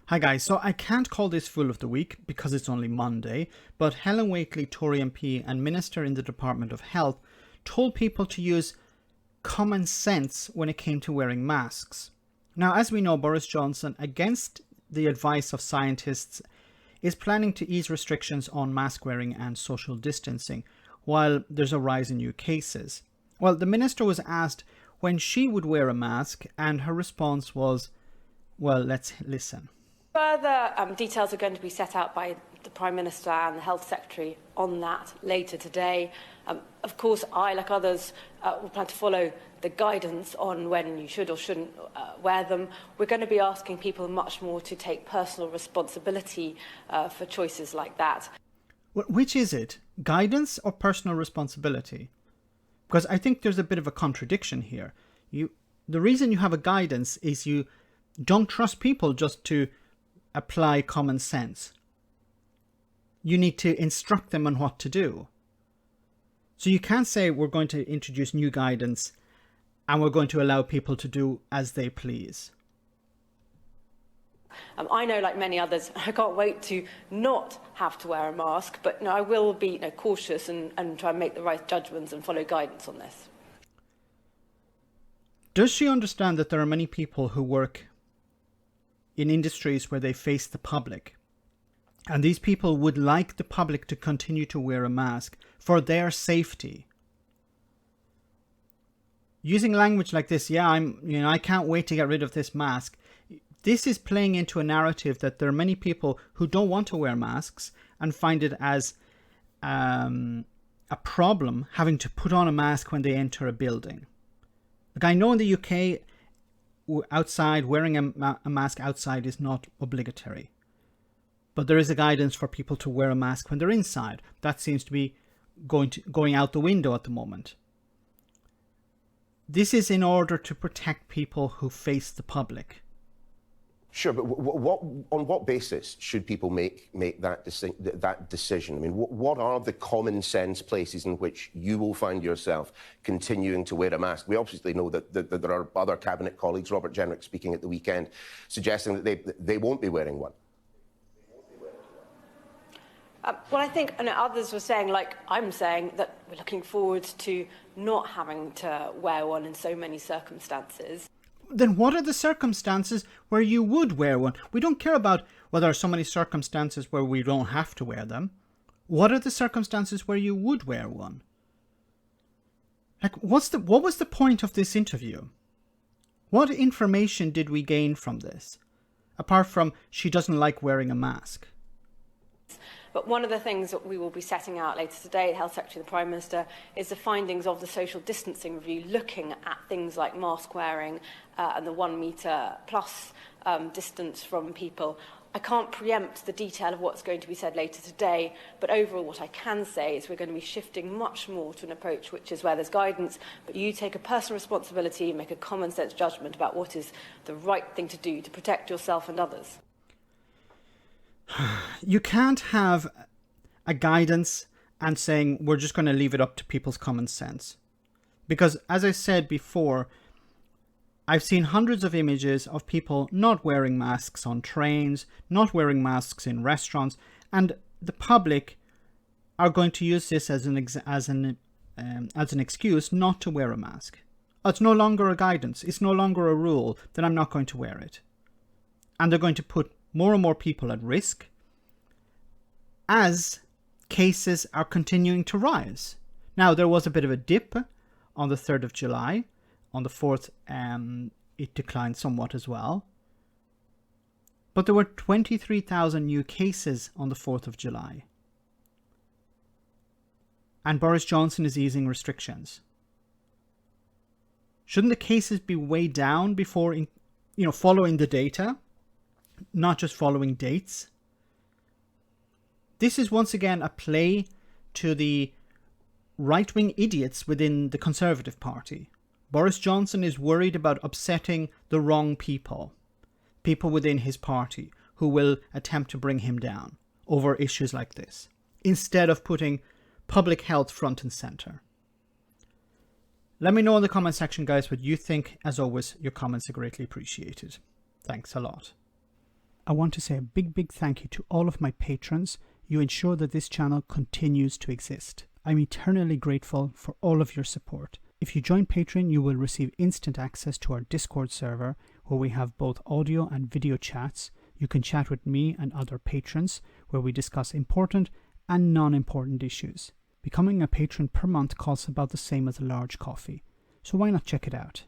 Hi guys, so I can't call this Fool of the Week because it's only Monday, but Helen Whately, Tory MP and Minister in the Department of Health, told people to use common sense when it came to wearing masks. Now, as we know, Boris Johnson, against the advice of scientists, is planning to ease restrictions on mask wearing and social distancing, while there's a rise in new cases. Well, the minister was asked when she would wear a mask, and her response was, well, let's listen. Further details are going to be set out by the Prime Minister and the Health Secretary on that later today. Of course, I, like others, will plan to follow the guidance on when you should or shouldn't wear them. We're going to be asking people much more to take personal responsibility for choices like that. Which is it? Guidance or personal responsibility? Because I think there's a bit of a contradiction here. The reason you have a guidance is you don't trust people just to apply common sense. You need to instruct them on what to do. So you can't say we're going to introduce new guidance and we're going to allow people to do as they please. I know, like many others, I can't wait to not have to wear a mask, but I will be cautious and try and make the right judgments and follow guidance on this. Does she understand that there are many people who work in industries where they face the public, and these people would like the public to continue to wear a mask for their safety? Using language like this, I can't wait to get rid of this mask. This is playing into a narrative that there are many people who don't want to wear masks and find it as a problem having to put on a mask when they enter a building. Like, I know in the UK, outside, wearing a mask outside is not obligatory. But there is a guidance for people to wear a mask when they're inside. That seems to be going out the window at the moment. This is in order to protect people who face the public. Sure, but on what basis should people make that decision? I mean, what are the common sense places in which you will find yourself continuing to wear a mask? We obviously know that there are other cabinet colleagues, Robert Jenrick speaking at the weekend, suggesting that they won't be wearing one. Well, I think others were saying, like I'm saying, that we're looking forward to not having to wear one in so many circumstances. Then what are the circumstances where you would wear one? We don't care about whether there are so many circumstances where we don't have to wear them. What are the circumstances where you would wear one? Like, what was the point of this interview? What information did we gain from this? Apart from she doesn't like wearing a mask. But one of the things that we will be setting out later today, the Health Secretary and the Prime Minister, is the findings of the social distancing review, looking at things like mask wearing and the 1 metre plus distance from people. I can't preempt the detail of what's going to be said later today, but overall what I can say is we're going to be shifting much more to an approach which is where there's guidance, but you take a personal responsibility and make a common sense judgment about what is the right thing to do to protect yourself and others. You can't have a guidance and saying we're just going to leave it up to people's common sense. Because, as I said before, I've seen hundreds of images of people not wearing masks on trains, not wearing masks in restaurants, and the public are going to use this as an excuse not to wear a mask. It's no longer a guidance. It's no longer a rule that I'm not going to wear it. And they're going to put more and more people at risk as cases are continuing to rise. Now, there was a bit of a dip on the 3rd of July. On the 4th, it declined somewhat as well. But there were 23,000 new cases on the 4th of July. And Boris Johnson is easing restrictions. Shouldn't the cases be way down before, following the data? Not just following dates. This is once again a play to the right-wing idiots within the Conservative Party. Boris Johnson is worried about upsetting the wrong people within his party who will attempt to bring him down over issues like this, instead of putting public health front and center. Let me know in the comment section, guys, what you think. As always, your comments are greatly appreciated. Thanks a lot. I want to say a big thank you to all of my patrons. You ensure that this channel continues to exist. I'm eternally grateful for all of your support. If you join Patreon, you will receive instant access to our Discord server, where we have both audio and video chats. You can chat with me and other patrons, where we discuss important and non-important issues. Becoming a patron per month costs about the same as a large coffee, so why not check it out?